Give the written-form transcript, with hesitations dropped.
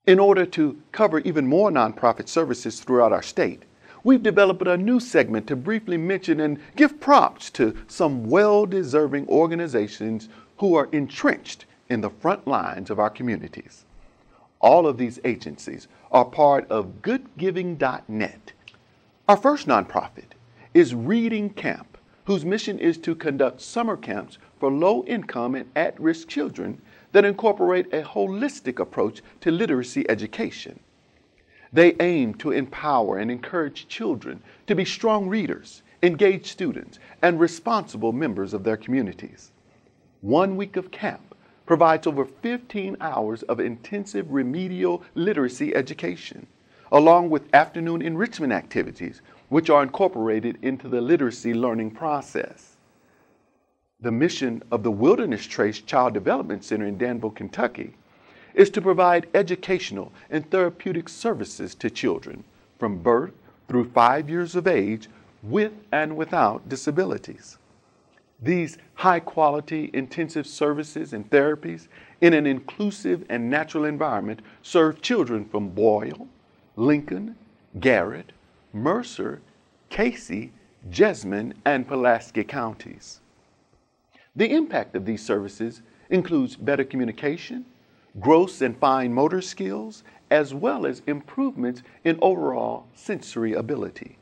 In order to cover even more nonprofit services throughout our state, we've developed a new segment to briefly mention and give props to some well-deserving organizations who are entrenched in the front lines of our communities. All of these agencies are part of goodgiving.net. Our first nonprofit is Reading Camp, whose mission is to conduct summer camps for low-income and at-risk children that incorporate a holistic approach to literacy education. They aim to empower and encourage children to be strong readers, engaged students, and responsible members of their communities. 1 week of camp provides over 15 hours of intensive remedial literacy education, along with afternoon enrichment activities, which are incorporated into the literacy learning process. The mission of the Wilderness Trace Child Development Center in Danville, Kentucky, is to provide educational and therapeutic services to children from birth through 5 years of age with and without disabilities. These high-quality intensive services and therapies in an inclusive and natural environment serve children from Boyle, Lincoln, Garrett, Mercer, Casey, Jessamine, and Pulaski counties. The impact of these services includes better communication, gross and fine motor skills, as well as improvements in overall sensory ability.